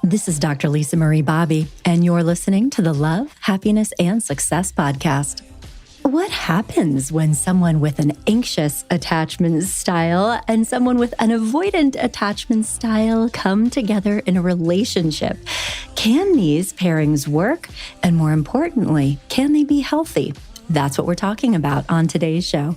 This is Dr. Lisa Marie Bobby, and you're listening to the Love, Happiness, and Success podcast. What happens when someone with an anxious attachment style and someone with an avoidant attachment style come together in a relationship? Can these pairings work? And more importantly, can they be healthy? That's what we're talking about on today's show.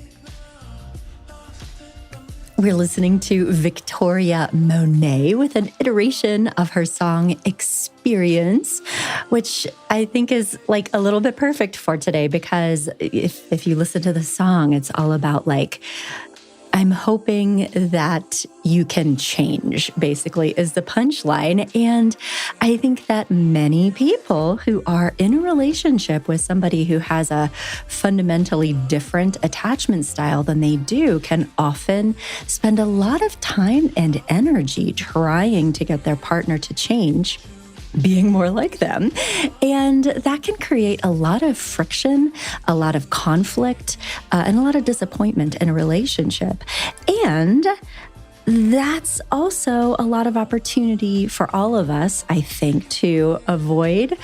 We're listening to Victoria Monet with an iteration of her song Experience, which I think is like a little bit perfect for today, because if you listen to the song, it's all about like, I'm hoping that you can change, basically, is the punchline. And I think that many people who are in a relationship with somebody who has a fundamentally different attachment style than they do can often spend a lot of time and energy trying to get their partner to change, being more like them. And that can create a lot of friction, a lot of conflict, and a lot of disappointment in a relationship. And that's also a lot of opportunity for all of us, I think, to avoid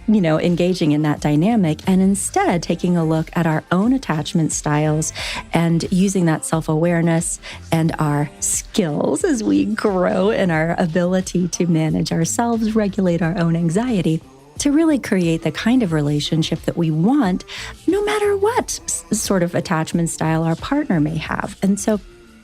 engaging in that dynamic and instead taking a look at our own attachment styles and using that self-awareness and our skills as we grow in our ability to manage ourselves, regulate our own anxiety, to really create the kind of relationship that we want, no matter what sort of attachment style our partner may have. And so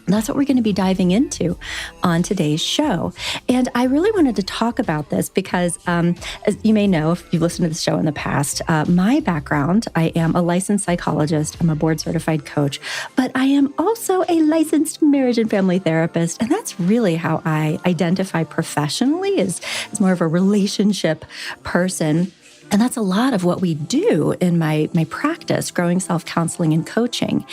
that's what we're going to be diving into on today's show. And I really wanted to talk about this because, as you may know, if you've listened to the show in the past, my background, I am a licensed psychologist. I'm a board-certified coach, but I am also a licensed marriage and family therapist. And that's really how I identify professionally as more of a relationship person. And that's a lot of what we do in my practice, growing self-counseling and coaching.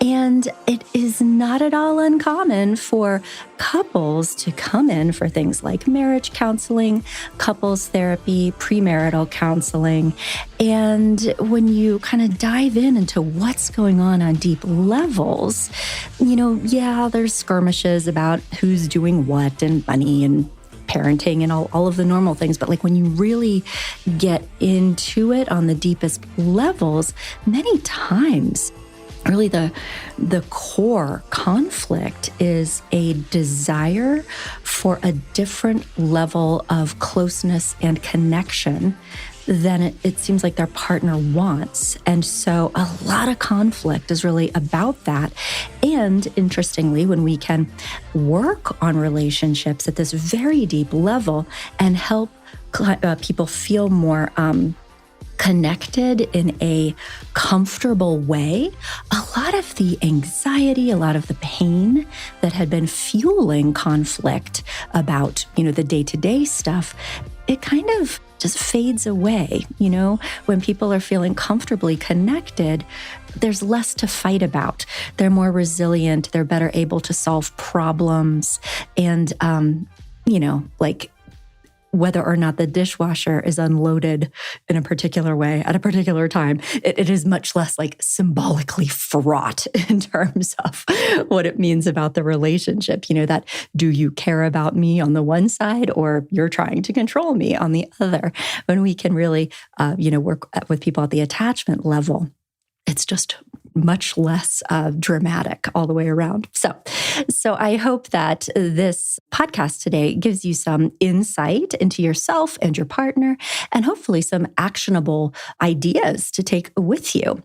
And it is not at all uncommon for couples to come in for things like marriage counseling, couples therapy, premarital counseling. And when you kind of dive into what's going on deep levels, there's skirmishes about who's doing what and money and parenting and all of the normal things. But like when you really get into it on the deepest levels, many times, really the core conflict is a desire for a different level of closeness and connection than it seems like their partner wants. And so a lot of conflict is really about that. And interestingly, when we can work on relationships at this very deep level and help people feel more connected in a comfortable way, a lot of the anxiety, a lot of the pain that had been fueling conflict about, the day-to-day stuff, it kind of just fades away. When people are feeling comfortably connected, there's less to fight about. They're more resilient. They're better able to solve problems. And, whether or not the dishwasher is unloaded in a particular way at a particular time, it is much less like symbolically fraught in terms of what it means about the relationship. That do you care about me on the one side or you're trying to control me on the other? When we can really, work with people at the attachment level, it's just much less dramatic all the way around. So I hope that this podcast today gives you some insight into yourself and your partner, and hopefully some actionable ideas to take with you.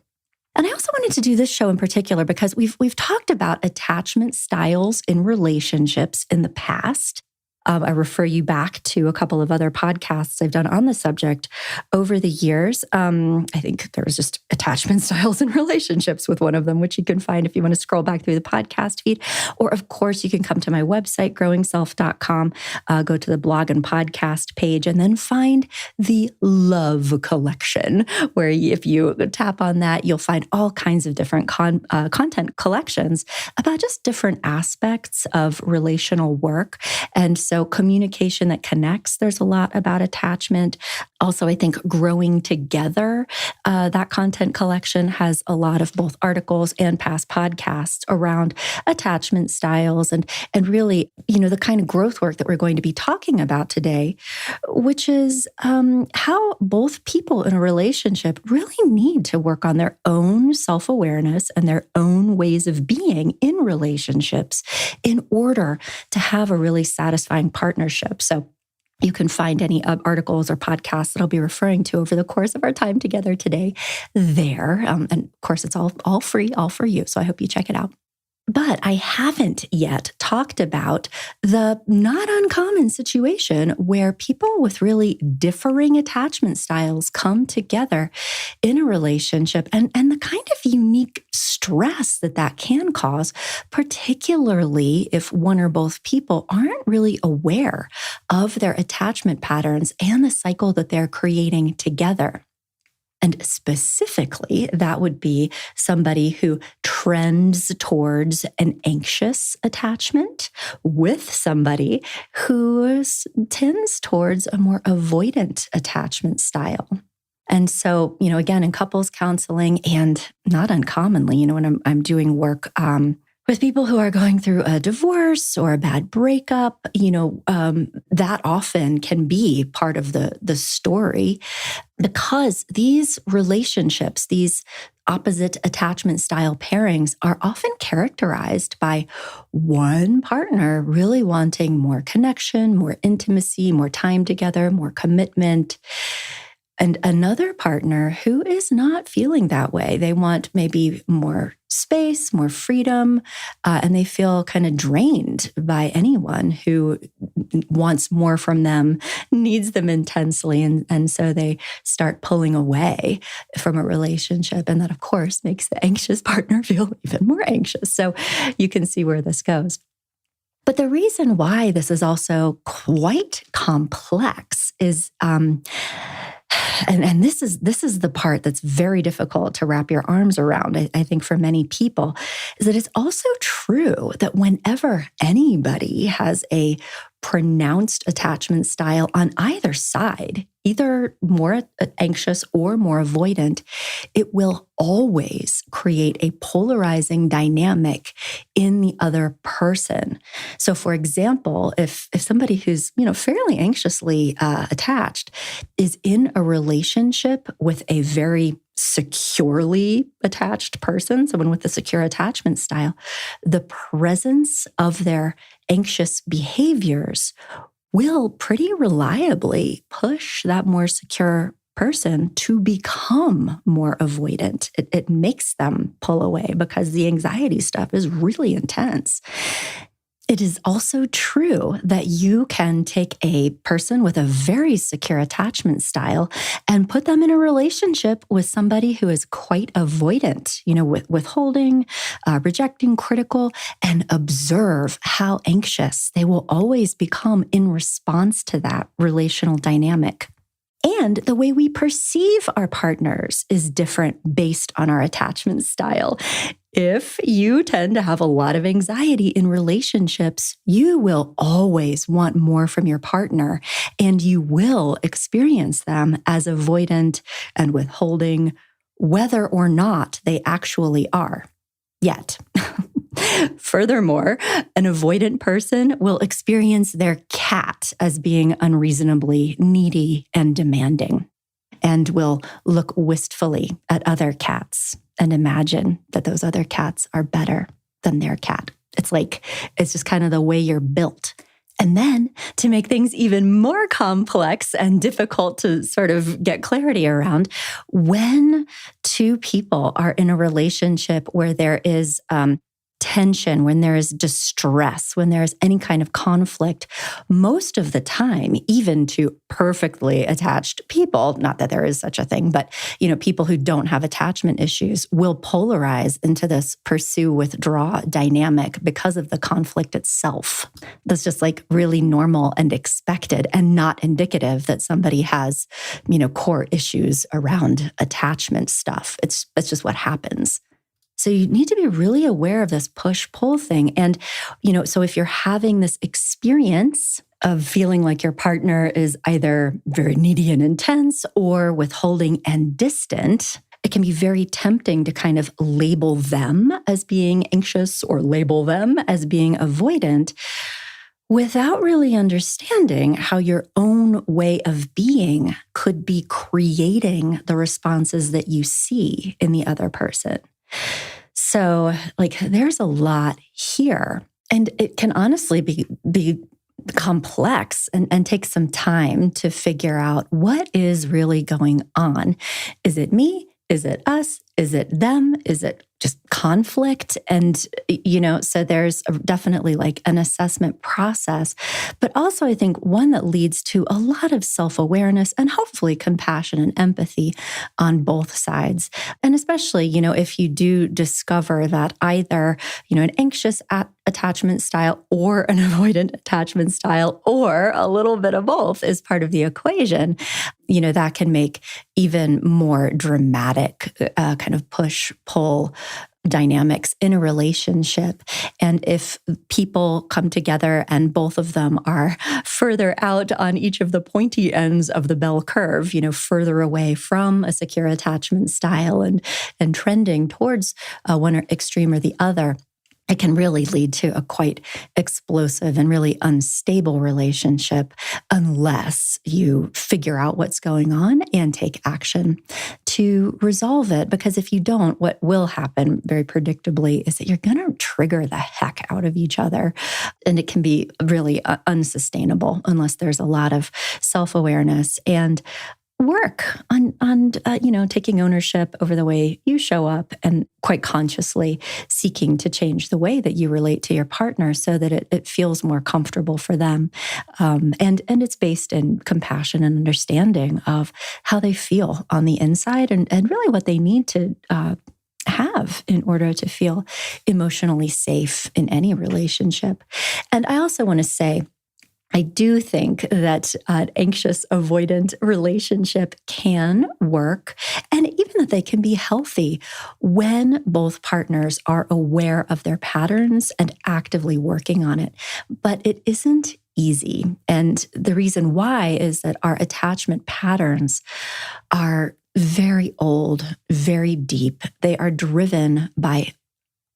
And I also wanted to do this show in particular because we've talked about attachment styles in relationships in the past. I refer you back to a couple of other podcasts I've done on the subject over the years. I think there was just attachment styles in relationships with one of them, which you can find if you want to scroll back through the podcast feed. Or, of course, you can come to my website, growingself.com, go to the blog and podcast page, and then find the Love Collection, where if you tap on that, you'll find all kinds of different content collections about just different aspects of relational work. And so So communication that connects, there's a lot about attachment. Also, I think growing together, that content collection has a lot of both articles and past podcasts around attachment styles and really, the kind of growth work that we're going to be talking about today, which is how both people in a relationship really need to work on their own self-awareness and their own ways of being in relationships in order to have a really satisfying partnership. So you can find any articles or podcasts that I'll be referring to over the course of our time together today there. And of course, it's all free, all for you. So I hope you check it out. But I haven't yet talked about the not uncommon situation where people with really differing attachment styles come together in a relationship and the kind of unique stress that can cause, particularly if one or both people aren't really aware of their attachment patterns and the cycle that they're creating together. And specifically, that would be somebody who trends towards an anxious attachment with somebody who tends towards a more avoidant attachment style. And so, again, in couples counseling and not uncommonly, when I'm doing work with people who are going through a divorce or a bad breakup, that often can be part of the story because these relationships, these opposite attachment style pairings are often characterized by one partner really wanting more connection, more intimacy, more time together, more commitment, and another partner who is not feeling that way. They want maybe more space, more freedom, and they feel kind of drained by anyone who wants more from them, needs them intensely. And so they start pulling away from a relationship. And that, of course, makes the anxious partner feel even more anxious. So you can see where this goes. But the reason why this is also quite complex is, and this is the part that's very difficult to wrap your arms around, I think, for many people, is that it's also true that whenever anybody has a pronounced attachment style on either side, either more anxious or more avoidant, it will always create a polarizing dynamic in the other person. So, for example, if somebody who's fairly anxiously attached is in a relationship with a very securely attached person, someone with a secure attachment style, the presence of their anxious behaviors will pretty reliably push that more secure person to become more avoidant. It makes them pull away because the anxiety stuff is really intense. It is also true that you can take a person with a very secure attachment style and put them in a relationship with somebody who is quite avoidant, withholding, rejecting, critical, and observe how anxious they will always become in response to that relational dynamic. And the way we perceive our partners is different based on our attachment style. If you tend to have a lot of anxiety in relationships, you will always want more from your partner, and you will experience them as avoidant and withholding, whether or not they actually are. Yet, furthermore, an avoidant person will experience their cat as being unreasonably needy and demanding, and will look wistfully at other cats and imagine that those other cats are better than their cat. It's just kind of the way you're built. And then to make things even more complex and difficult to sort of get clarity around, when two people are in a relationship where there is tension, when there is distress, when there is any kind of conflict, most of the time, even to perfectly attached people, not that there is such a thing, but people who don't have attachment issues will polarize into this pursue withdraw dynamic because of the conflict itself. That's just really normal and expected and not indicative that somebody has, core issues around attachment stuff. It's just what happens. So you need to be really aware of this push-pull thing. And, so if you're having this experience of feeling like your partner is either very needy and intense or withholding and distant, it can be very tempting to kind of label them as being anxious or label them as being avoidant without really understanding how your own way of being could be creating the responses that you see in the other person. So, there's a lot here. And it can honestly be complex and take some time to figure out what is really going on. Is it me? Is it us? Is it them? Is it just conflict? And, so there's definitely an assessment process, but also I think one that leads to a lot of self-awareness and hopefully compassion and empathy on both sides. And especially, if you do discover that either, an anxious attachment style or an avoidant attachment style or a little bit of both is part of the equation, that can make even more dramatic kind of push-pull dynamics in a relationship. And if people come together and both of them are further out on each of the pointy ends of the bell curve, further away from a secure attachment style and trending towards one extreme or the other, it can really lead to a quite explosive and really unstable relationship unless you figure out what's going on and take action to resolve it. Because if you don't, what will happen very predictably is that you're going to trigger the heck out of each other. And it can be really unsustainable unless there's a lot of self-awareness and work on taking ownership over the way you show up and quite consciously seeking to change the way that you relate to your partner so that it feels more comfortable for them. And it's based in compassion and understanding of how they feel on the inside and really what they need to have in order to feel emotionally safe in any relationship. And I also want to say, I do think that an anxious-avoidant relationship can work, and even that they can be healthy when both partners are aware of their patterns and actively working on it. But it isn't easy. And the reason why is that our attachment patterns are very old, very deep. They are driven by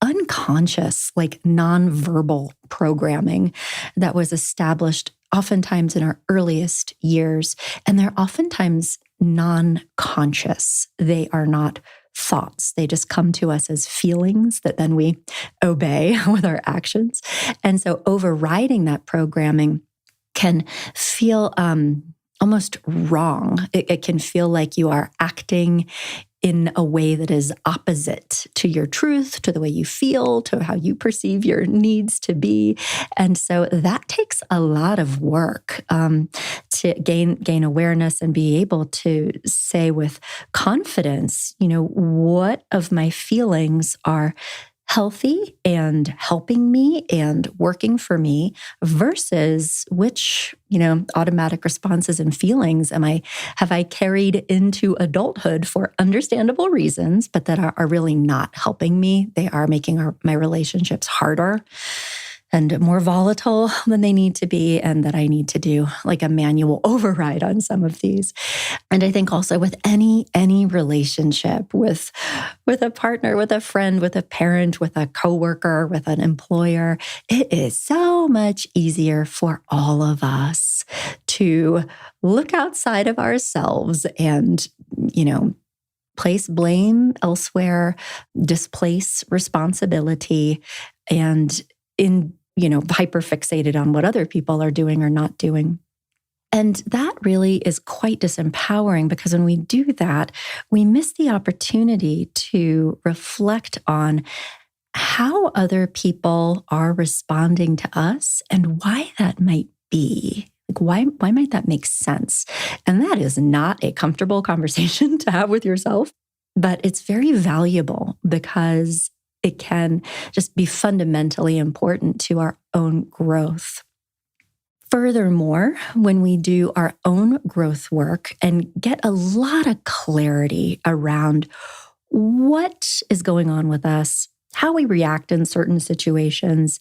unconscious, nonverbal programming that was established oftentimes in our earliest years. And they're oftentimes non-conscious. They are not thoughts. They just come to us as feelings that then we obey with our actions. And so overriding that programming can feel almost wrong. It can feel like you are acting in a way that is opposite to your truth, to the way you feel, to how you perceive your needs to be. And so that takes a lot of work to gain awareness and be able to say with confidence, what of my feelings are healthy and helping me and working for me versus which, automatic responses and feelings have I carried into adulthood for understandable reasons, but that are really not helping me. They are making my relationships harder and more volatile than they need to be, and that I need to do a manual override on some of these. And I think also with any relationship, with a partner, with a friend, with a parent, with a coworker, with an employer, it is so much easier for all of us to look outside of ourselves and, place blame elsewhere, displace responsibility, and hyper-fixated on what other people are doing or not doing. And that really is quite disempowering because when we do that, we miss the opportunity to reflect on how other people are responding to us and why that might be. Why might that make sense? And that is not a comfortable conversation to have with yourself, but it's very valuable because it can just be fundamentally important to our own growth. Furthermore, when we do our own growth work and get a lot of clarity around what is going on with us, how we react in certain situations.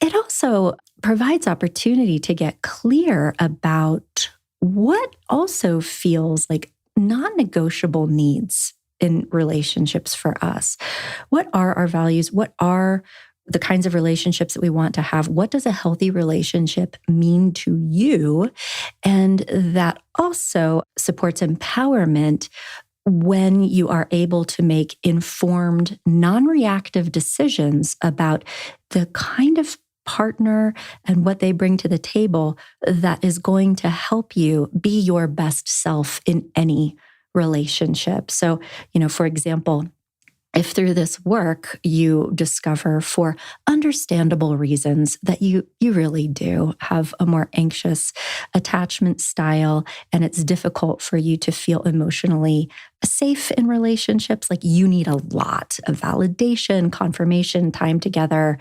It also provides opportunity to get clear about what also feels like non-negotiable needs in relationships for us. What are our values? What are the kinds of relationships that we want to have? What does a healthy relationship mean to you? And that also supports empowerment when you are able to make informed, non-reactive decisions about the kind of partner and what they bring to the table that is going to help you be your best self in any relationship. So, for example, if through this work you discover for understandable reasons that you really do have a more anxious attachment style and it's difficult for you to feel emotionally safe in relationships, like you need a lot of validation, confirmation, time together,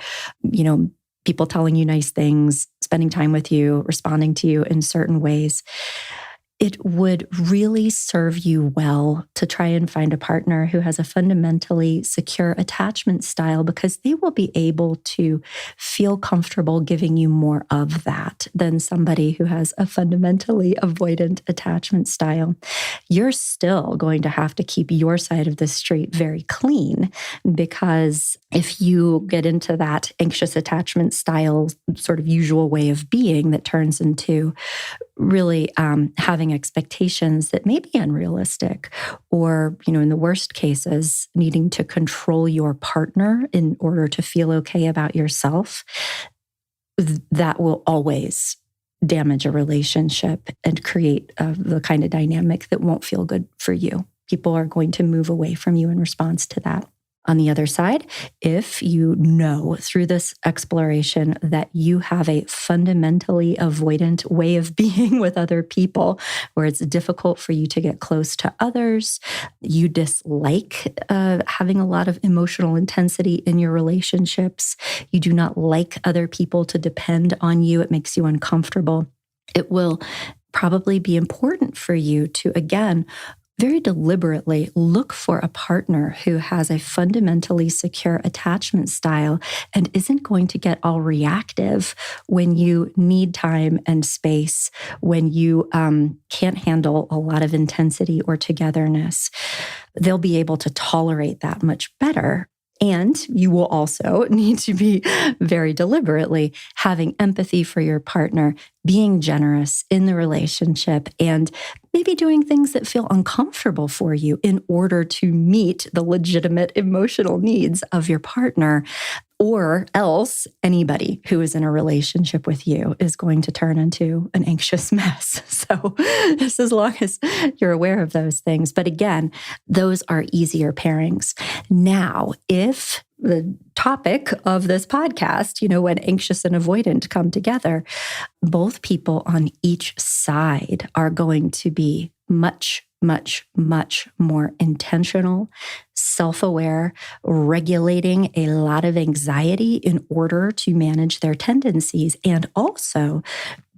people telling you nice things, spending time with you, responding to you in certain ways, it would really serve you well to try and find a partner who has a fundamentally secure attachment style, because they will be able to feel comfortable giving you more of that than somebody who has a fundamentally avoidant attachment style. You're still going to have to keep your side of the street very clean, because if you get into that anxious attachment style sort of usual way of being that turns into really having expectations that may be unrealistic, or, in the worst cases, needing to control your partner in order to feel okay about yourself, that will always damage a relationship and create the kind of dynamic that won't feel good for you. People are going to move away from you in response to that. On the other side, if you know through this exploration that you have a fundamentally avoidant way of being with other people, where it's difficult for you to get close to others, you dislike having a lot of emotional intensity in your relationships, you do not like other people to depend on you, it makes you uncomfortable, it will probably be important for you to, again, very deliberately look for a partner who has a fundamentally secure attachment style and isn't going to get all reactive when you need time and space, when you can't handle a lot of intensity or togetherness. They'll be able to tolerate that much better. And you will also need to be very deliberately having empathy for your partner, being generous in the relationship, and maybe doing things that feel uncomfortable for you in order to meet the legitimate emotional needs of your partner. Or else anybody who is in a relationship with you is going to turn into an anxious mess. So just as long as you're aware of those things. But again, those are easier pairings. Now, if the topic of this podcast, when anxious and avoidant come together, both people on each side are going to be much, much, much more intentional, self-aware, regulating a lot of anxiety in order to manage their tendencies, and also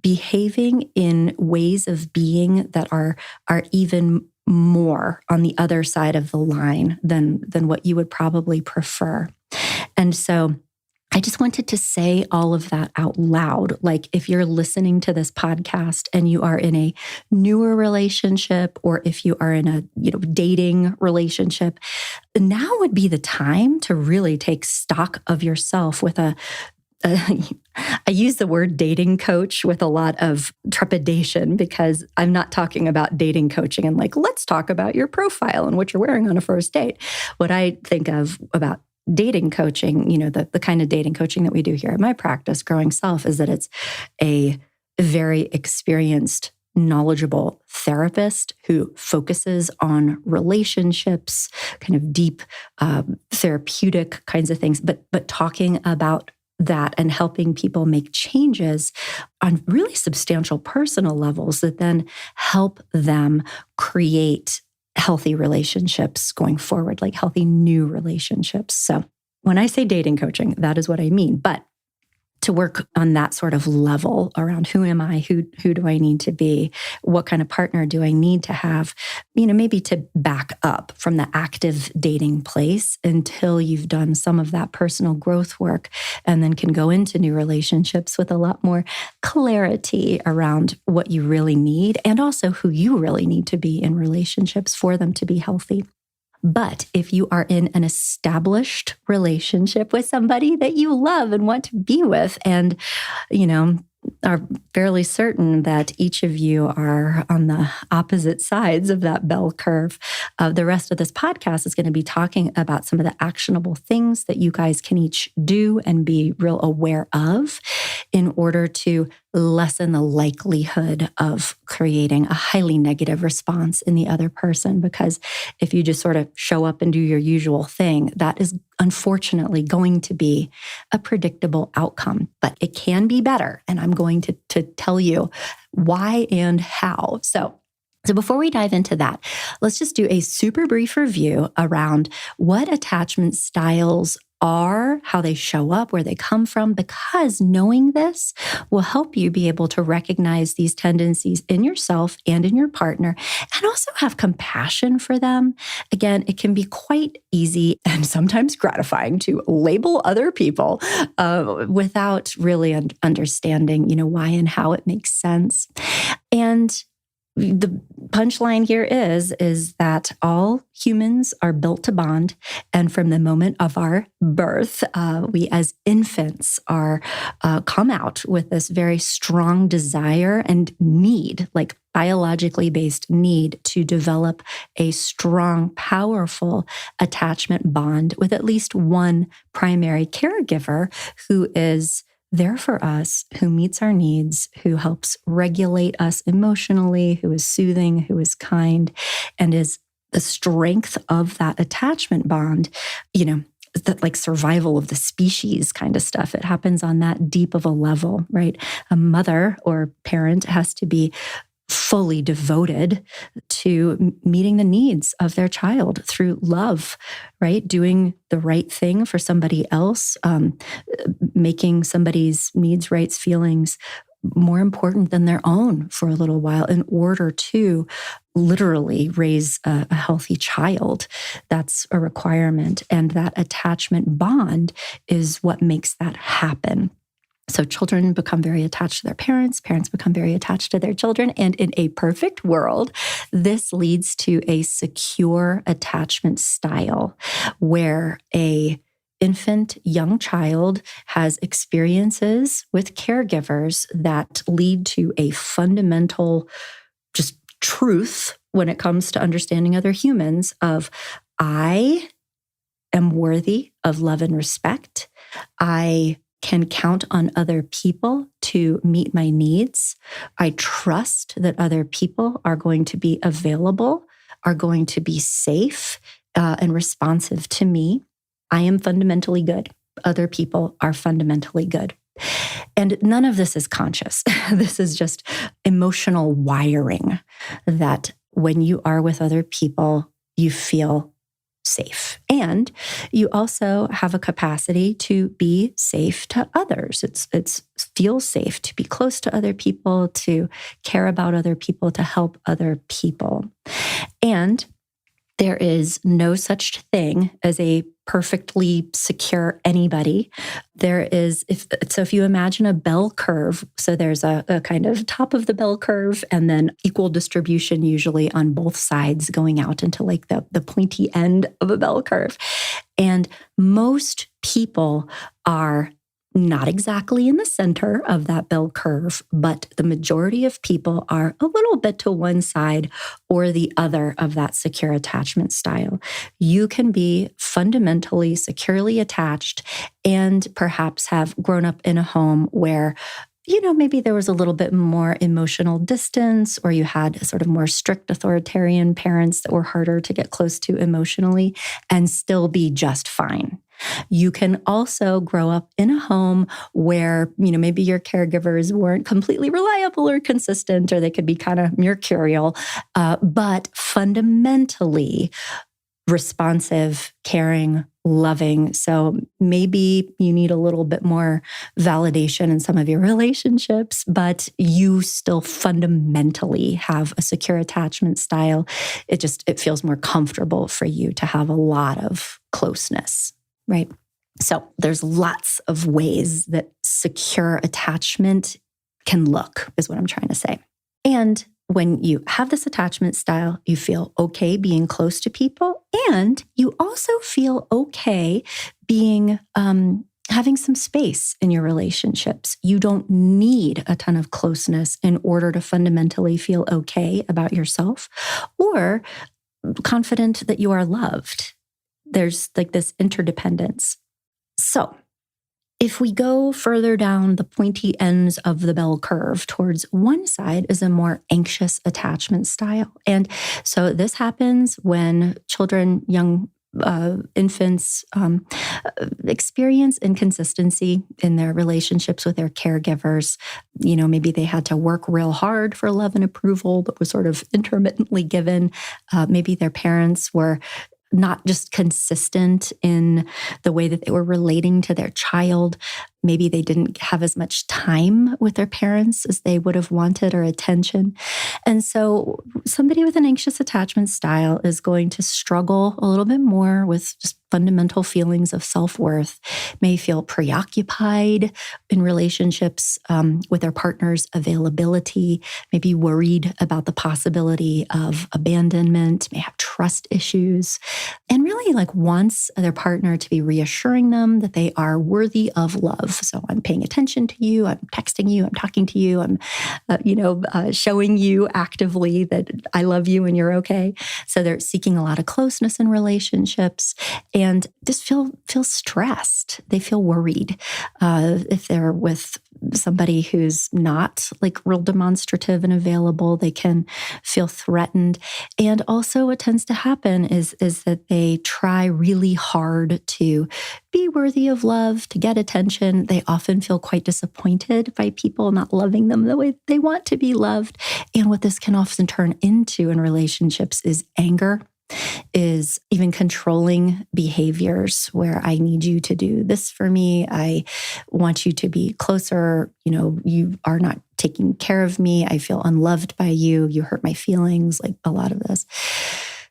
behaving in ways of being that are even more on the other side of the line than what you would probably prefer. And so I just wanted to say all of that out loud. Like, if you're listening to this podcast and you are in a newer relationship, or if you are in a dating relationship, now would be the time to really take stock of yourself with I use the word dating coach with a lot of trepidation, because I'm not talking about dating coaching and let's talk about your profile and what you're wearing on a first date. What I think of about dating coaching, the kind of dating coaching that we do here at my practice, Growing Self, is that it's a very experienced, knowledgeable therapist who focuses on relationships, kind of deep, therapeutic kinds of things, but talking about that and helping people make changes on really substantial personal levels that then help them create healthy relationships going forward, like healthy new relationships. So when I say dating coaching, that is what I mean. But to work on that sort of level around who am I, who do I need to be, what kind of partner do I need to have, maybe to back up from the active dating place until you've done some of that personal growth work, and then can go into new relationships with a lot more clarity around what you really need and also who you really need to be in relationships for them to be healthy. But if you are in an established relationship with somebody that you love and want to be with, and, are fairly certain that each of you are on the opposite sides of that bell curve, the rest of this podcast is going to be talking about some of the actionable things that you guys can each do and be real aware of in order to lessen the likelihood of creating a highly negative response in the other person. Because if you just sort of show up and do your usual thing, that is unfortunately going to be a predictable outcome. But it can be better. And I'm going to tell you why and how. So before we dive into that, let's just do a super brief review around what attachment styles are, how they show up, where they come from, because knowing this will help you be able to recognize these tendencies in yourself and in your partner, and also have compassion for them. Again, it can be quite easy and sometimes gratifying to label other people without really understanding, why and how it makes sense. And the punchline here is that all humans are built to bond. And from the moment of our birth, we as infants are come out with this very strong desire and need, like biologically based need, to develop a strong, powerful attachment bond with at least one primary caregiver who is there for us, who meets our needs, who helps regulate us emotionally, who is soothing, who is kind, and is the strength of that attachment bond, that like survival of the species kind of stuff. It happens on that deep of a level, right? A mother or parent has to be fully devoted to meeting the needs of their child through love, right? Doing the right thing for somebody else, making somebody's needs, rights, feelings more important than their own for a little while in order to literally raise a healthy child. That's a requirement. And that attachment bond is what makes that happen. So children become very attached to their parents, parents become very attached to their children. And in a perfect world, this leads to a secure attachment style where a infant, young child has experiences with caregivers that lead to a fundamental just truth when it comes to understanding other humans of, I am worthy of love and respect. I can count on other people to meet my needs. I trust that other people are going to be available, are going to be safe and responsive to me. I am fundamentally good. Other people are fundamentally good. And none of this is conscious. This is just emotional wiring that when you are with other people, you feel safe. And you also have a capacity to be safe to others. It's feels safe to be close to other people, to care about other people, to help other people. And there is no such thing as a perfectly secure anybody. There is, if you imagine a bell curve, so there's a kind of top of the bell curve and then equal distribution usually on both sides going out into like the pointy end of a bell curve. And most people are not exactly in the center of that bell curve, but the majority of people are a little bit to one side or the other of that secure attachment style. You can be fundamentally securely attached and perhaps have grown up in a home where maybe there was a little bit more emotional distance, or you had sort of more strict authoritarian parents that were harder to get close to emotionally and still be just fine. You can also grow up in a home where, maybe your caregivers weren't completely reliable or consistent, or they could be kind of mercurial, but fundamentally responsive, caring, loving. So maybe you need a little bit more validation in some of your relationships, but you still fundamentally have a secure attachment style. It feels more comfortable for you to have a lot of closeness, right? So there's lots of ways that secure attachment can look, is what I'm trying to say. And when you have this attachment style, you feel okay being close to people, and you also feel okay being having some space in your relationships. You don't need a ton of closeness in order to fundamentally feel okay about yourself or confident that you are loved. There's like this interdependence. So if we go further down the pointy ends of the bell curve towards one side is a more anxious attachment style. And so this happens when children, young infants experience inconsistency in their relationships with their caregivers. Maybe they had to work real hard for love and approval, but was sort of intermittently given. Maybe their parents were not just consistent in the way that they were relating to their child. Maybe they didn't have as much time with their parents as they would have wanted or attention. And so somebody with an anxious attachment style is going to struggle a little bit more with just fundamental feelings of self-worth, may feel preoccupied in relationships with their partner's availability, may be worried about the possibility of abandonment, may have trust issues, and really wants their partner to be reassuring them that they are worthy of love. So I'm paying attention to you, I'm texting you, I'm talking to you, I'm showing you actively that I love you and you're okay. So they're seeking a lot of closeness in relationships and just feel stressed. They feel worried. If they're with somebody who's not real demonstrative and available, they can feel threatened. And also what tends to happen is that they try really hard to be worthy of love, to get attention. They often feel quite disappointed by people not loving them the way they want to be loved. And what this can often turn into in relationships is anger, is even controlling behaviors where I need you to do this for me. I want you to be closer. You are not taking care of me. I feel unloved by you. You hurt my feelings, a lot of this.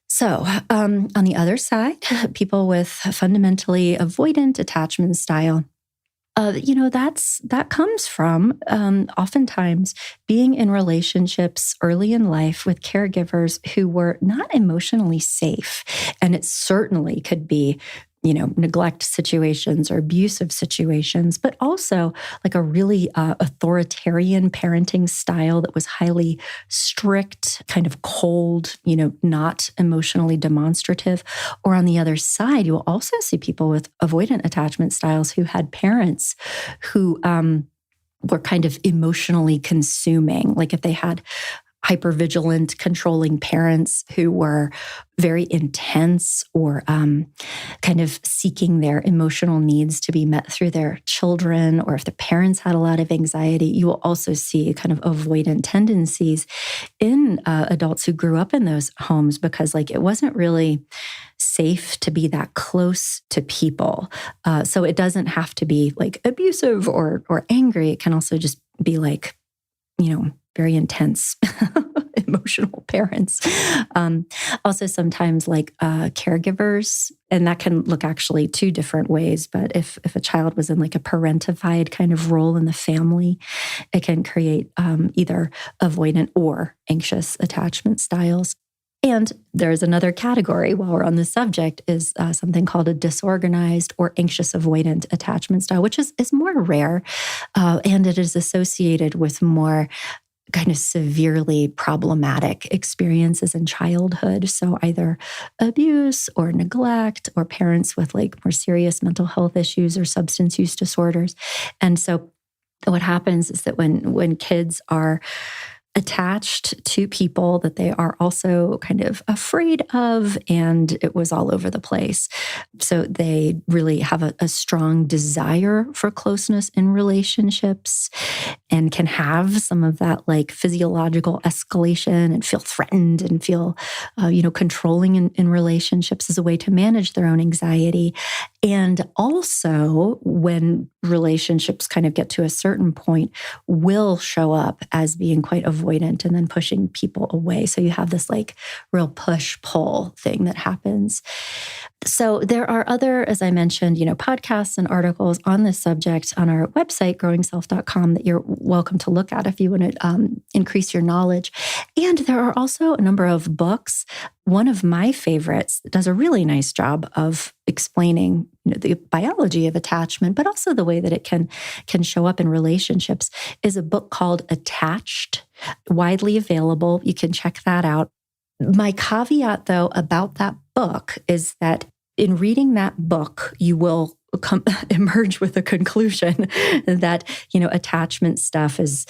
So on the other side, people with fundamentally avoidant attachment style, that comes from oftentimes being in relationships early in life with caregivers who were not emotionally safe. And it certainly could be, neglect situations or abusive situations, but also a really authoritarian parenting style that was highly strict, kind of cold, not emotionally demonstrative. Or on the other side, you will also see people with avoidant attachment styles who had parents who were kind of emotionally consuming. If they had hypervigilant, controlling parents who were very intense or kind of seeking their emotional needs to be met through their children, or if the parents had a lot of anxiety, you will also see kind of avoidant tendencies in adults who grew up in those homes because it wasn't really safe to be that close to people. So it doesn't have to be abusive or angry. It can also just be very intense emotional parents. Also sometimes caregivers, and that can look actually two different ways. But if a child was in a parentified kind of role in the family, it can create either avoidant or anxious attachment styles. And there's another category while we're on this subject is something called a disorganized or anxious-avoidant attachment style, which is more rare. And it is associated with more kind of severely problematic experiences in childhood. So either abuse or neglect or parents with more serious mental health issues or substance use disorders. And so what happens is that when kids are attached to people that they are also kind of afraid of, and it was all over the place. So they really have a strong desire for closeness in relationships. and can have some of that like physiological escalation and feel threatened and feel, controlling in relationships as a way to manage their own anxiety. And also when relationships kind of get to a certain point, will show up as being quite avoidant and then pushing people away. So you have this like real push-pull thing that happens. So there are other, as I mentioned, podcasts and articles on this subject on our website, growingself.com, that you're welcome to look at if you want to increase your knowledge. And there are also a number of books. One of my favorites does a really nice job of explaining the biology of attachment, but also the way that it can show up in relationships, is a book called Attached, widely available. You can check that out. My caveat, though, about that book is that in reading that book, you will emerge with a conclusion that, attachment stuff is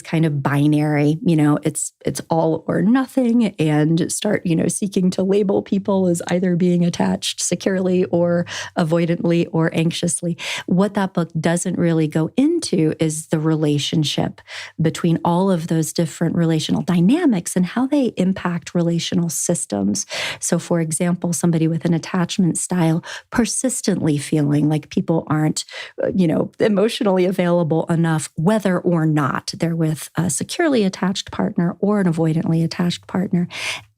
kind of binary. It's all or nothing, and start, seeking to label people as either being attached securely or avoidantly or anxiously. What that book doesn't really go into is the relationship between all of those different relational dynamics and how they impact relational systems. So, for example, somebody with an attachment style persistently feeling like people aren't, emotionally available enough, whether or not they're with a securely attached partner or an avoidantly attached partner,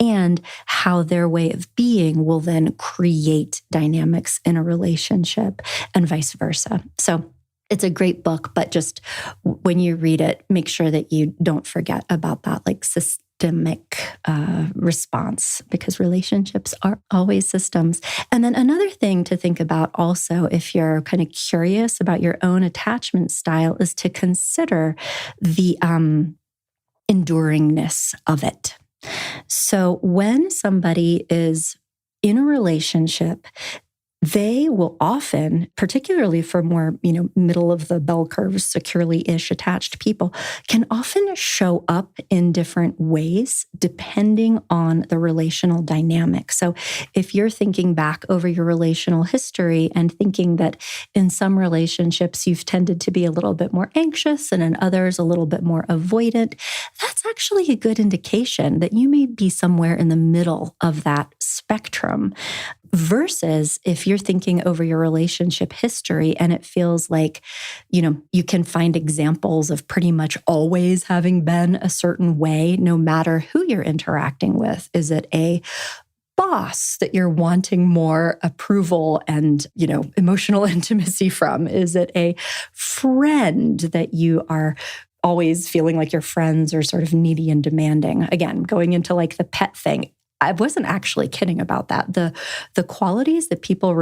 and how their way of being will then create dynamics in a relationship and vice versa. So it's a great book, but just when you read it, make sure that you don't forget about that like systemic response, because relationships are always systems. And then another thing to think about also, if you're kind of curious about your own attachment style, is to consider the enduringness of it. So when somebody is in a relationship, they will often, particularly for more, middle of the bell curve, securely-ish attached people, can often show up in different ways depending on the relational dynamic. So if you're thinking back over your relational history and thinking that in some relationships you've tended to be a little bit more anxious and in others a little bit more avoidant, that's actually a good indication that you may be somewhere in the middle of that spectrum. Versus if you're thinking over your relationship history and it feels like, you can find examples of pretty much always having been a certain way, no matter who you're interacting with. Is it a boss that you're wanting more approval and, emotional intimacy from? Is it a friend that you are always feeling like your friends are sort of needy and demanding? Again, going into like the pet thing. I wasn't actually kidding about that. The qualities that people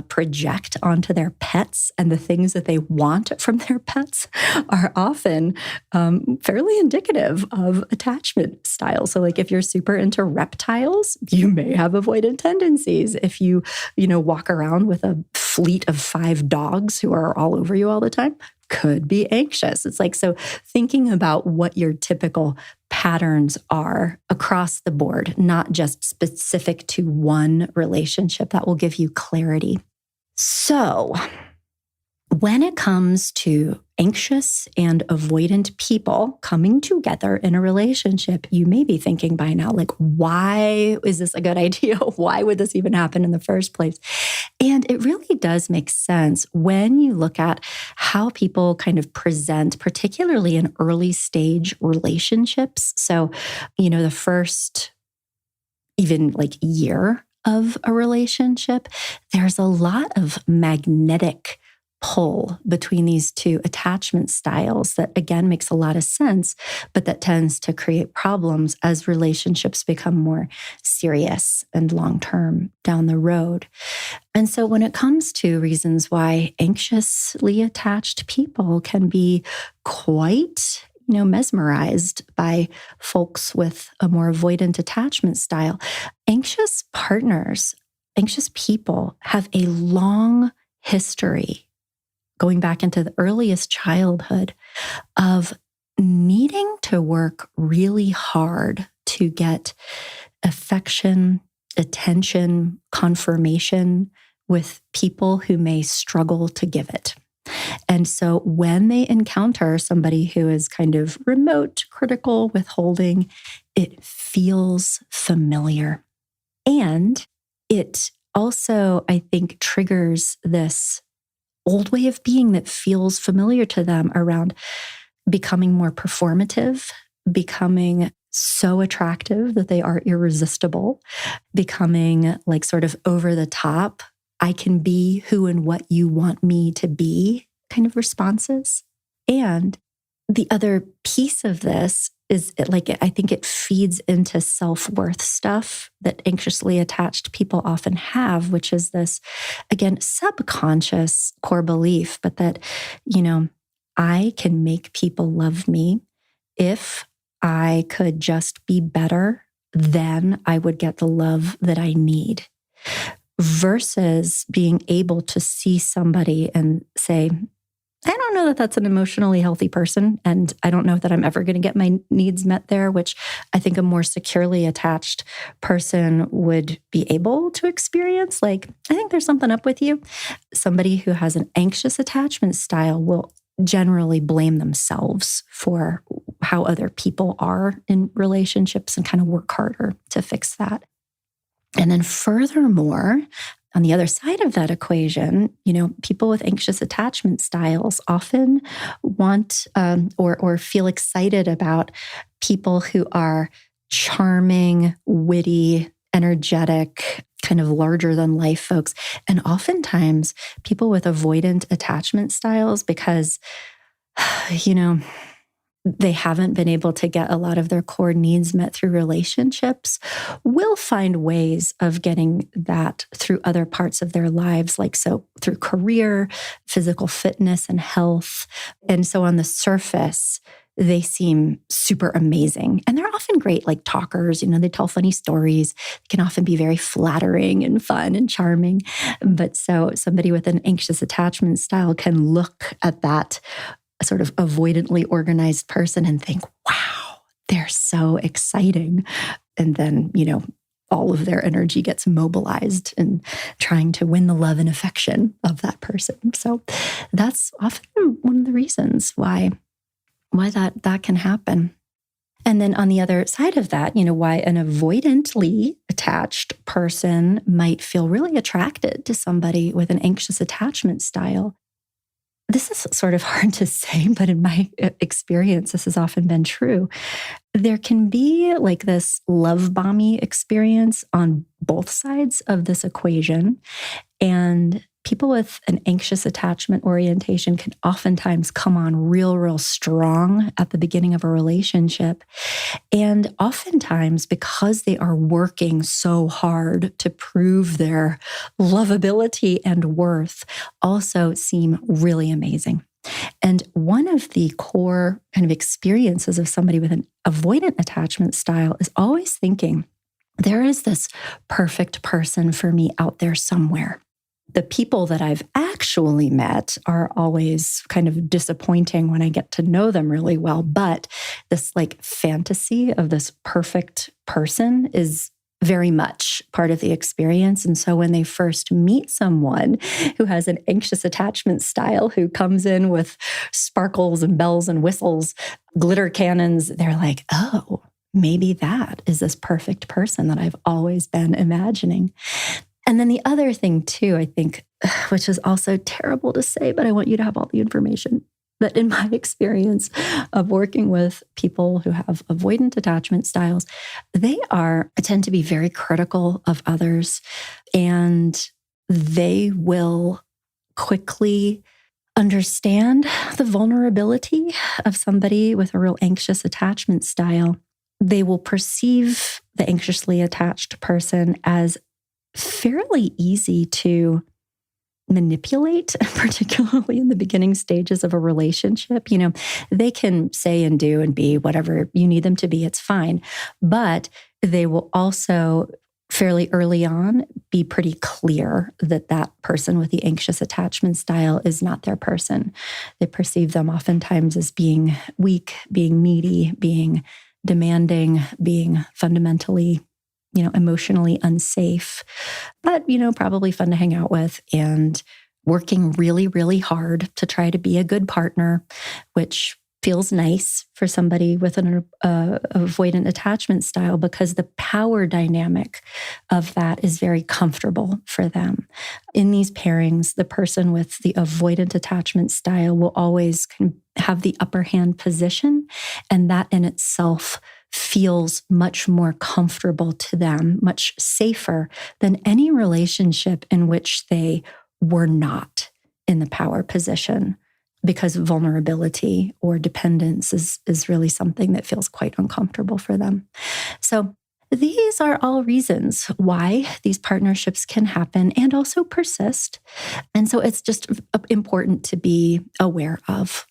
project onto their pets and the things that they want from their pets are often fairly indicative of attachment style. So like if you're super into reptiles, you may have avoidant tendencies. If you, walk around with a fleet of 5 dogs who are all over you all the time, could be anxious. It's like, so thinking about what your typical patterns are across the board, not just specific to one relationship, that will give you clarity. So when it comes to anxious and avoidant people coming together in a relationship, you may be thinking by now, like, why is this a good idea? Why would this even happen in the first place? And it really does make sense when you look at how people kind of present, particularly in early stage relationships. So, the first even like year of a relationship, there's a lot of magnetic pull between these two attachment styles that, again, makes a lot of sense, but that tends to create problems as relationships become more serious and long-term down the road. And so when it comes to reasons why anxiously attached people can be quite mesmerized by folks with a more avoidant attachment style, anxious partners, anxious people have a long history going back into the earliest childhood of needing to work really hard to get affection, attention, confirmation with people who may struggle to give it. And so when they encounter somebody who is kind of remote, critical, withholding, it feels familiar. And it also, I think, triggers this old way of being that feels familiar to them around becoming more performative, becoming so attractive that they are irresistible, becoming like sort of over the top. I can be who and what you want me to be kind of responses. And the other piece of this is I think it feeds into self-worth stuff that anxiously attached people often have, which is this, again, subconscious core belief, but that, I can make people love me if I could just be better, then I would get the love that I need. Versus being able to see somebody and say, I don't know that that's an emotionally healthy person. And I don't know that I'm ever going to get my needs met there, which I think a more securely attached person would be able to experience. Like, I think there's something up with you. Somebody who has an anxious attachment style will generally blame themselves for how other people are in relationships and kind of work harder to fix that. And then furthermore, on the other side of that equation, people with anxious attachment styles often want or feel excited about people who are charming, witty, energetic, kind of larger than life folks. And oftentimes people with avoidant attachment styles, because, they haven't been able to get a lot of their core needs met through relationships, will find ways of getting that through other parts of their lives, like so through career, physical fitness, and health. And so on the surface, they seem super amazing. And they're often great, like talkers, they tell funny stories. They can often be very flattering and fun and charming. But so somebody with an anxious attachment style can look at that sort of avoidantly organized person and think, wow, they're so exciting. And then, all of their energy gets mobilized in trying to win the love and affection of that person. So that's often one of the reasons why that can happen. And then on the other side of that, why an avoidantly attached person might feel really attracted to somebody with an anxious attachment style. This is sort of hard to say, but in my experience, this has often been true. There can be like this love bomby experience on both sides of this equation. And people with an anxious attachment orientation can oftentimes come on real strong at the beginning of a relationship. And oftentimes, because they are working so hard to prove their lovability and worth, also seem really amazing. And one of the core kind of experiences of somebody with an avoidant attachment style is always thinking, there is this perfect person for me out there somewhere. The people that I've actually met are always kind of disappointing when I get to know them really well. But this like fantasy of this perfect person is very much part of the experience. And so when they first meet someone who has an anxious attachment style, who comes in with sparkles and bells and whistles, glitter cannons, they're like, oh, maybe that is this perfect person that I've always been imagining. And then the other thing too, I think, which is also terrible to say, but I want you to have all the information, that in my experience of working with people who have avoidant attachment styles, they tend to be very critical of others, and they will quickly understand the vulnerability of somebody with a real anxious attachment style. They will perceive the anxiously attached person as fairly easy to manipulate, particularly in the beginning stages of a relationship. They can say and do and be whatever you need them to be. It's fine. But they will also fairly early on be pretty clear that that person with the anxious attachment style is not their person. They perceive them oftentimes as being weak, being needy, being demanding, being fundamentally emotionally unsafe, but, probably fun to hang out with and working really, really hard to try to be a good partner, which feels nice for somebody with an avoidant attachment style because the power dynamic of that is very comfortable for them. In these pairings, the person with the avoidant attachment style will always have the upper hand position, and that in itself feels much more comfortable to them, much safer than any relationship in which they were not in the power position, because vulnerability or dependence is really something that feels quite uncomfortable for them. So these are all reasons why these partnerships can happen and also persist. And so it's just important to be aware of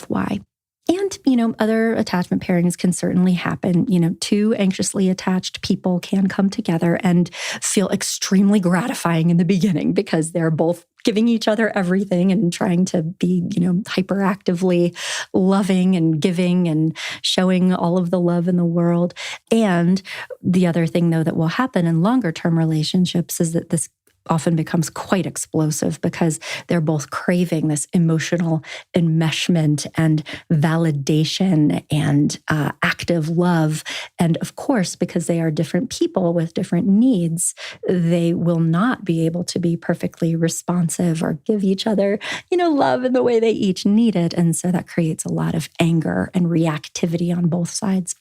why. And, other attachment pairings can certainly happen. Two anxiously attached people can come together and feel extremely gratifying in the beginning because they're both giving each other everything and trying to be, hyperactively loving and giving and showing all of the love in the world. And the other thing, though, that will happen in longer term relationships is that this often becomes quite explosive because they're both craving this emotional enmeshment and validation and active love. And of course, because they are different people with different needs, they will not be able to be perfectly responsive or give each other, love in the way they each need it. And so that creates a lot of anger and reactivity on both sides.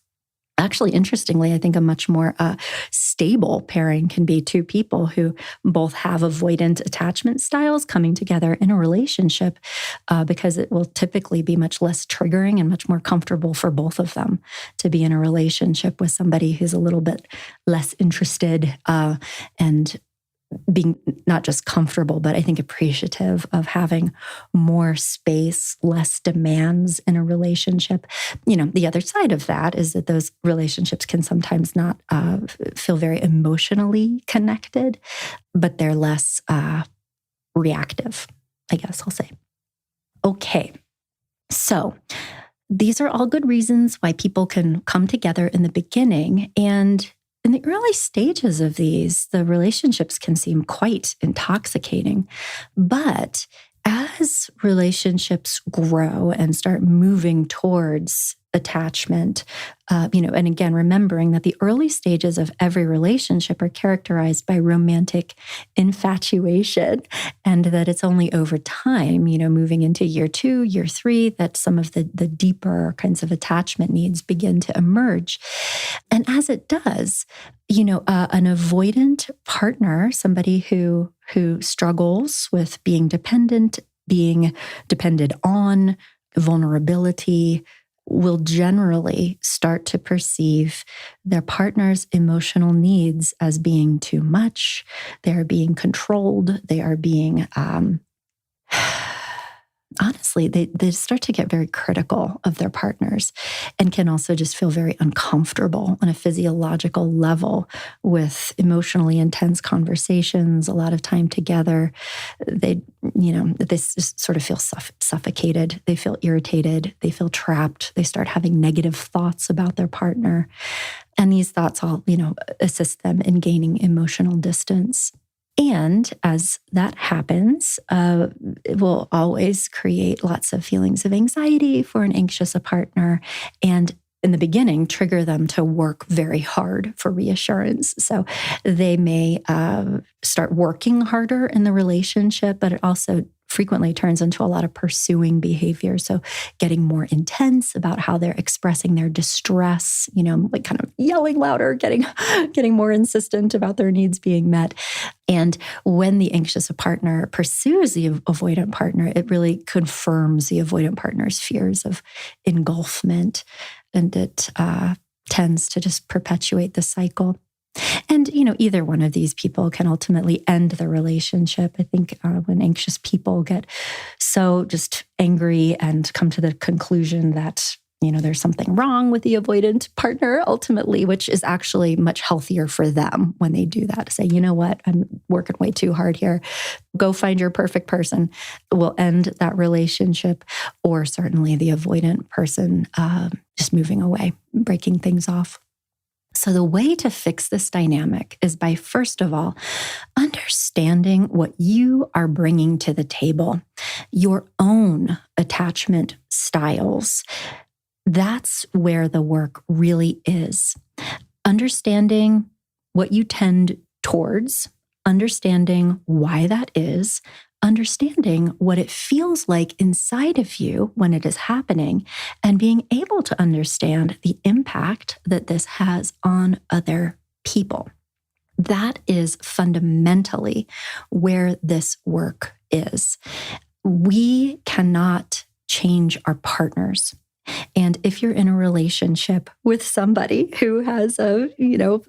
Actually, interestingly, I think a much more stable pairing can be two people who both have avoidant attachment styles coming together in a relationship because it will typically be much less triggering and much more comfortable for both of them to be in a relationship with somebody who's a little bit less interested and being not just comfortable, but I think appreciative of having more space, less demands in a relationship. The other side of that is that those relationships can sometimes not feel very emotionally connected, but they're less reactive, I guess I'll say. Okay, so these are all good reasons why people can come together in the beginning. And in the early stages of these, the relationships can seem quite intoxicating. But as relationships grow and start moving towards attachment, and again, remembering that the early stages of every relationship are characterized by romantic infatuation, and that it's only over time, moving into year 2, year 3, that some of the deeper kinds of attachment needs begin to emerge. And as it does, an avoidant partner, somebody who struggles with being dependent on, vulnerability, will generally start to perceive their partner's emotional needs as being too much. They are being controlled. They are being, honestly, they start to get very critical of their partners and can also just feel very uncomfortable on a physiological level with emotionally intense conversations, a lot of time together. They just sort of feel suffocated. They feel irritated. They feel trapped. They start having negative thoughts about their partner. And these thoughts all, assist them in gaining emotional distance. And as that happens, it will always create lots of feelings of anxiety for an anxious partner, and in the beginning, trigger them to work very hard for reassurance. So they may start working harder in the relationship, but it also frequently turns into a lot of pursuing behavior. So getting more intense about how they're expressing their distress, like kind of yelling louder, getting more insistent about their needs being met. And when the anxious partner pursues the avoidant partner, it really confirms the avoidant partner's fears of engulfment, and it tends to just perpetuate the cycle. And, either one of these people can ultimately end the relationship. I think when anxious people get so just angry and come to the conclusion that, there's something wrong with the avoidant partner ultimately, which is actually much healthier for them when they do that. Say, you know what, I'm working way too hard here. Go find your perfect person. We'll end that relationship, or certainly the avoidant person just moving away, breaking things off. So the way to fix this dynamic is by, first of all, understanding what you are bringing to the table, your own attachment styles, that's where the work really is. Understanding what you tend towards, understanding why that is, understanding what it feels like inside of you when it is happening, and being able to understand the impact that this has on other people. That is fundamentally where this work is. We cannot change our partners. And if you're in a relationship with somebody who has a,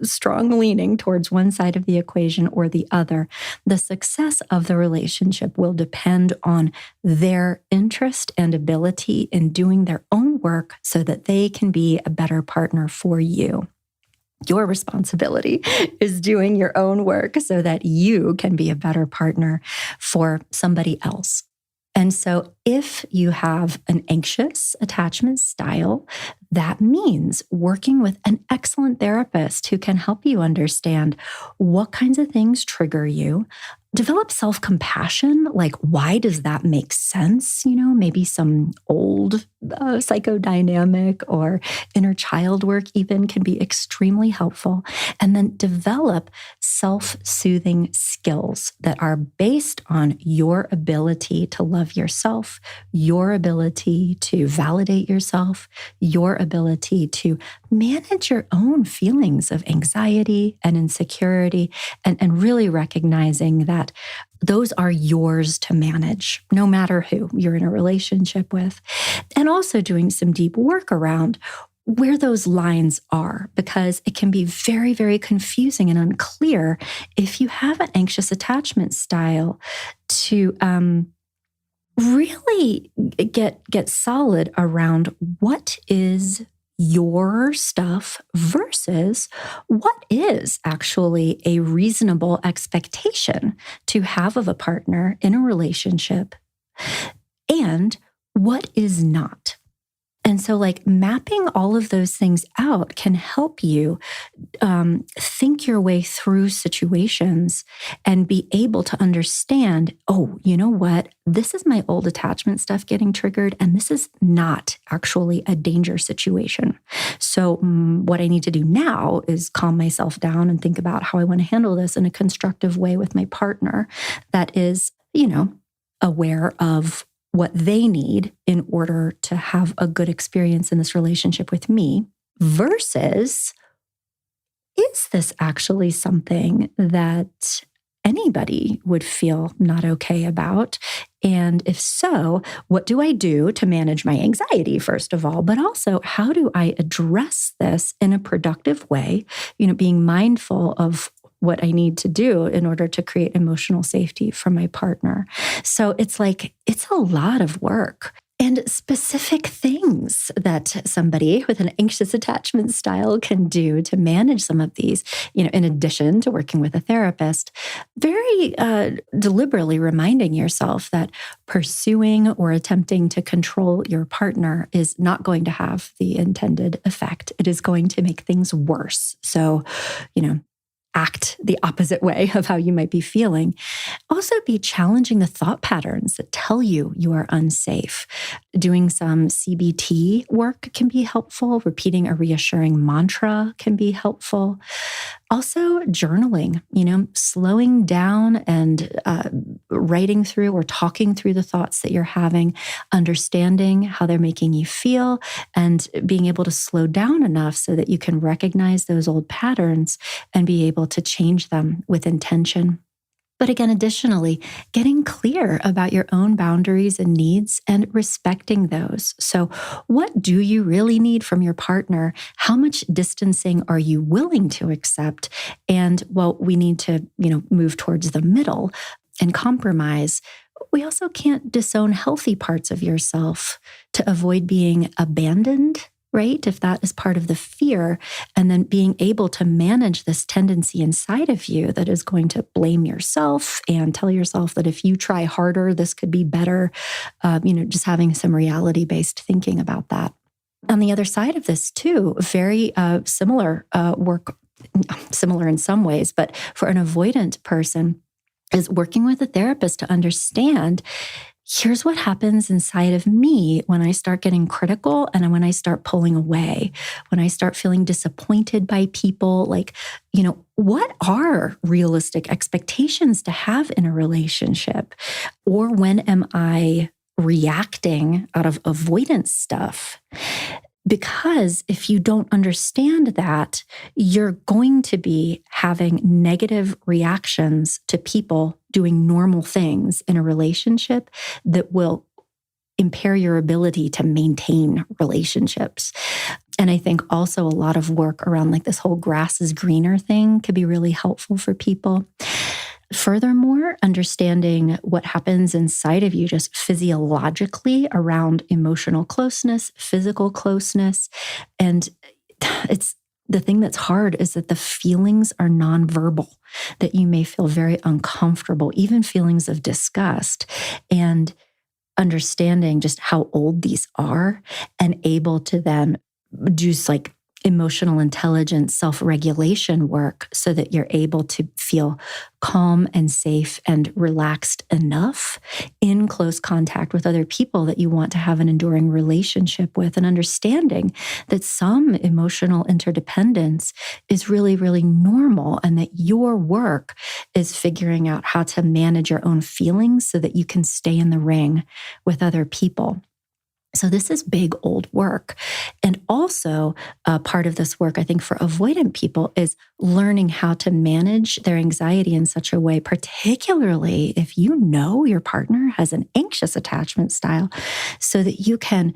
strong leaning towards one side of the equation or the other, the success of the relationship will depend on their interest and ability in doing their own work so that they can be a better partner for you. Your responsibility is doing your own work so that you can be a better partner for somebody else. And so if you have an anxious attachment style, that means working with an excellent therapist who can help you understand what kinds of things trigger you. Develop self-compassion, like why does that make sense? Maybe some old psychodynamic or inner child work even can be extremely helpful. And then develop self-soothing skills that are based on your ability to love yourself, your ability to validate yourself, your ability to manage your own feelings of anxiety and insecurity, and really recognizing that those are yours to manage, no matter who you're in a relationship with. And also doing some deep work around where those lines are, because it can be very, very confusing and unclear if you have an anxious attachment style to really get solid around what is your stuff versus what is actually a reasonable expectation to have of a partner in a relationship and what is not. And so mapping all of those things out can help you think your way through situations and be able to understand, oh, you know what? This is my old attachment stuff getting triggered, and this is not actually a danger situation. So what I need to do now is calm myself down and think about how I want to handle this in a constructive way with my partner that is, aware of what they need in order to have a good experience in this relationship with me, versus, is this actually something that anybody would feel not okay about? And if so, what do I do to manage my anxiety, first of all? But also, how do I address this in a productive way? Being mindful of what I need to do in order to create emotional safety for my partner. So it's a lot of work and specific things that somebody with an anxious attachment style can do to manage some of these, in addition to working with a therapist, very deliberately reminding yourself that pursuing or attempting to control your partner is not going to have the intended effect. It is going to make things worse. So, act the opposite way of how you might be feeling. Also, be challenging the thought patterns that tell you you are unsafe. Doing some CBT work can be helpful. Repeating a reassuring mantra can be helpful. Also, journaling, slowing down and writing through or talking through the thoughts that you're having, understanding how they're making you feel, and being able to slow down enough so that you can recognize those old patterns and be able to change them with intention. But again, additionally, getting clear about your own boundaries and needs and respecting those. So what do you really need from your partner? How much distancing are you willing to accept? And we need to, move towards the middle and compromise. We also can't disown healthy parts of yourself to avoid being abandoned, right? If that is part of the fear, and then being able to manage this tendency inside of you that is going to blame yourself and tell yourself that if you try harder, this could be better, just having some reality-based thinking about that. On the other side of this too, very similar work, similar in some ways, but for an avoidant person, is working with a therapist to understand, here's what happens inside of me when I start getting critical and when I start pulling away, when I start feeling disappointed by people. Like, what are realistic expectations to have in a relationship? Or when am I reacting out of avoidance stuff? Because if you don't understand that, you're going to be having negative reactions to people doing normal things in a relationship that will impair your ability to maintain relationships. And I think also a lot of work around like this whole grass is greener thing could be really helpful for people. Furthermore, understanding what happens inside of you just physiologically around emotional closeness, physical closeness. And it's the thing that's hard is that the feelings are nonverbal, that you may feel very uncomfortable, even feelings of disgust. And understanding just how old these are and able to then do like emotional intelligence, self-regulation work so that you're able to feel calm and safe and relaxed enough in close contact with other people that you want to have an enduring relationship with, and understanding that some emotional interdependence is really, really normal, and that your work is figuring out how to manage your own feelings so that you can stay in the ring with other people. So this is big, old work. And also part of this work, I think, for avoidant people is learning how to manage their anxiety in such a way, particularly if you know your partner has an anxious attachment style, so that you can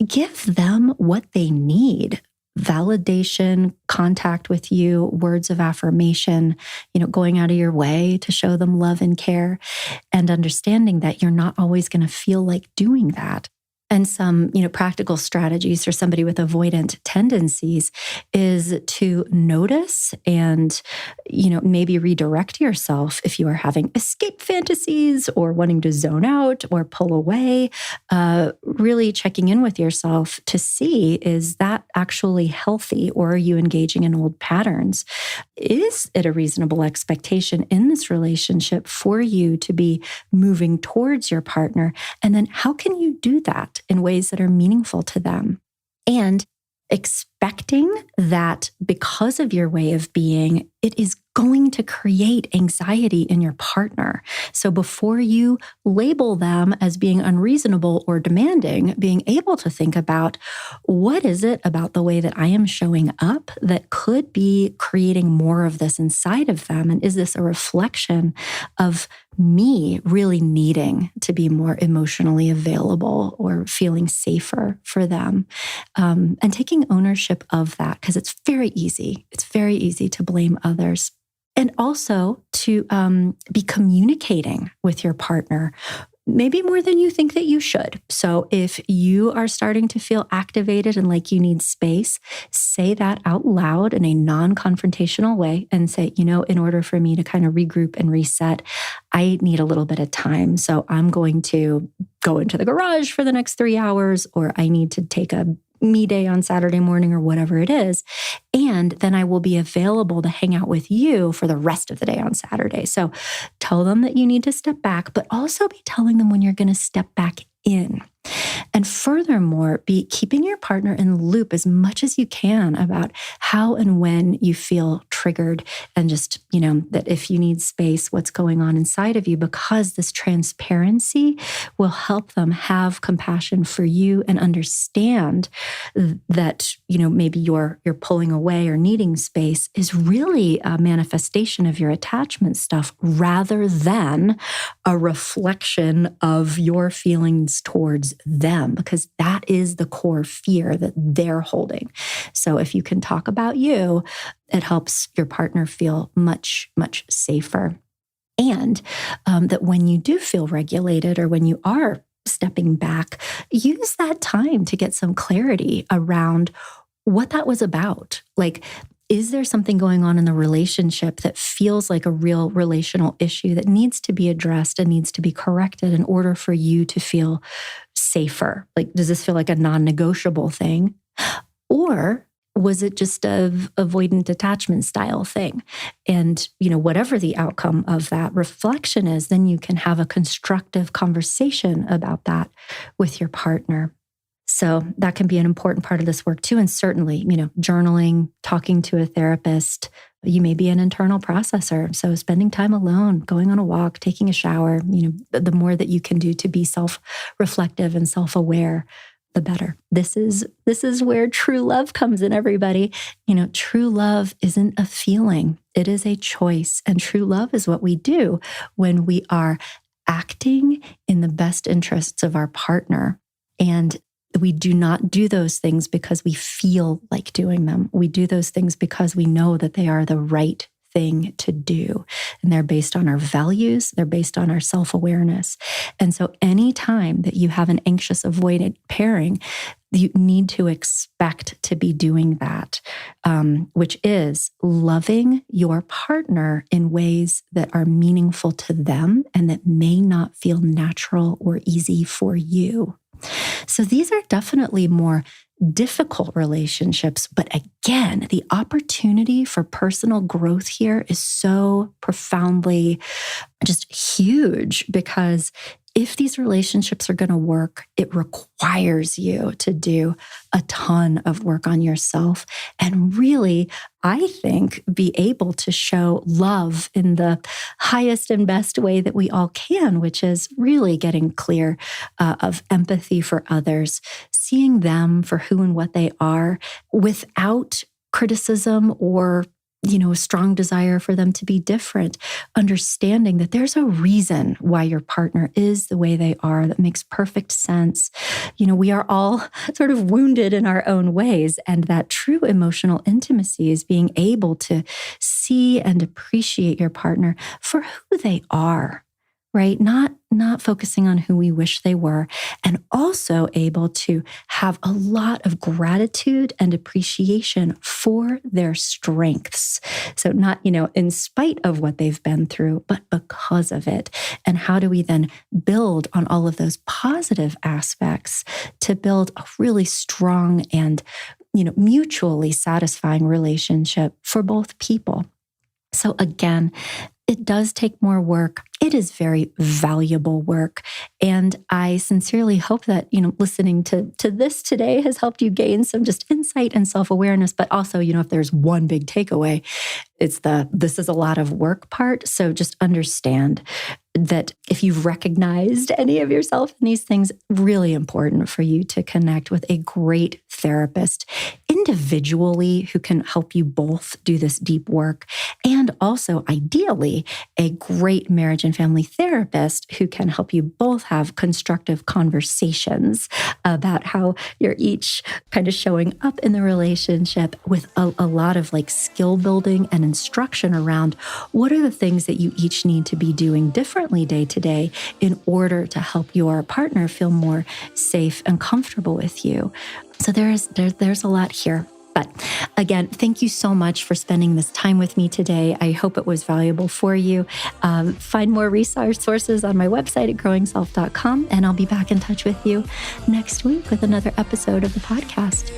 give them what they need. Validation, contact with you, words of affirmation, going out of your way to show them love and care, and understanding that you're not always going to feel like doing that. And some, practical strategies for somebody with avoidant tendencies is to notice and, maybe redirect yourself if you are having escape fantasies or wanting to zone out or pull away. Really checking in with yourself to see, is that actually healthy, or are you engaging in old patterns? Is it a reasonable expectation in this relationship for you to be moving towards your partner? And then how can you do that in ways that are meaningful to them? And expecting that because of your way of being, it is going to create anxiety in your partner. So before you label them as being unreasonable or demanding, being able to think about, what is it about the way that I am showing up that could be creating more of this inside of them? And is this a reflection of me really needing to be more emotionally available or feeling safer for them? And taking ownership of that, because it's very easy. It's very easy to blame others. And also to be communicating with your partner, maybe more than you think that you should. So if you are starting to feel activated and like you need space, say that out loud in a non-confrontational way and say, in order for me to kind of regroup and reset, I need a little bit of time. So I'm going to go into the garage for the next 3 hours, or I need to take a me day on Saturday morning, or whatever it is. And then I will be available to hang out with you for the rest of the day on Saturday. So tell them that you need to step back, but also be telling them when you're going to step back in. And furthermore, be keeping your partner in the loop as much as you can about how and when you feel triggered, and just, that if you need space, what's going on inside of you, because this transparency will help them have compassion for you and understand that, maybe you're pulling away or needing space is really a manifestation of your attachment stuff rather than a reflection of your feelings towards them, because that is the core fear that they're holding. So if you can talk about you, it helps your partner feel much, much safer. And that when you do feel regulated, or when you are stepping back, use that time to get some clarity around what that was about. Like, is there something going on in the relationship that feels like a real relational issue that needs to be addressed and needs to be corrected in order for you to feel safer? Like, does this feel like a non-negotiable thing? Or was it just a avoidant attachment style thing? And, whatever the outcome of that reflection is, then you can have a constructive conversation about that with your partner. So that can be an important part of this work too. And certainly, journaling, talking to a therapist. You may be an internal processor. So spending time alone, going on a walk, taking a shower, the more that you can do to be self-reflective and self-aware, the better. This is where true love comes in, everybody. True love isn't a feeling. It is a choice. And true love is what we do when we are acting in the best interests of our partner. And we do not do those things because we feel like doing them. We do those things because we know that they are the right thing to do. And they're based on our values. They're based on our self-awareness. And so anytime that you have an anxious-avoidant pairing, you need to expect to be doing that, which is loving your partner in ways that are meaningful to them and that may not feel natural or easy for you. So these are definitely more difficult relationships. But again, the opportunity for personal growth here is so profoundly just huge, because if these relationships are going to work, it requires you to do a ton of work on yourself and really, I think, be able to show love in the highest and best way that we all can, which is really getting clear of empathy for others, seeing them for who and what they are without criticism or a strong desire for them to be different, understanding that there's a reason why your partner is the way they are that makes perfect sense. We are all sort of wounded in our own ways, and that true emotional intimacy is being able to see and appreciate your partner for who they are, right? Not focusing on who we wish they were, and also able to have a lot of gratitude and appreciation for their strengths. So not, in spite of what they've been through, but because of it. And how do we then build on all of those positive aspects to build a really strong and, mutually satisfying relationship for both people? So again, it does take more work. It is very valuable work. And I sincerely hope that, listening to this today has helped you gain some just insight and self-awareness. But also, if there's one big takeaway, it's this is a lot of work part. So just understand that if you've recognized any of yourself in these things, really important for you to connect with a great therapist individually who can help you both do this deep work, and also ideally a great marriage and family therapist who can help you both have constructive conversations about how you're each kind of showing up in the relationship with a lot of skill building and instruction around what are the things that you each need to be doing differently day to day in order to help your partner feel more safe and comfortable with you. So there's a lot here. But again, thank you so much for spending this time with me today. I hope it was valuable for you. Find more resource sources on my website at growingself.com, and I'll be back in touch with you next week with another episode of the podcast.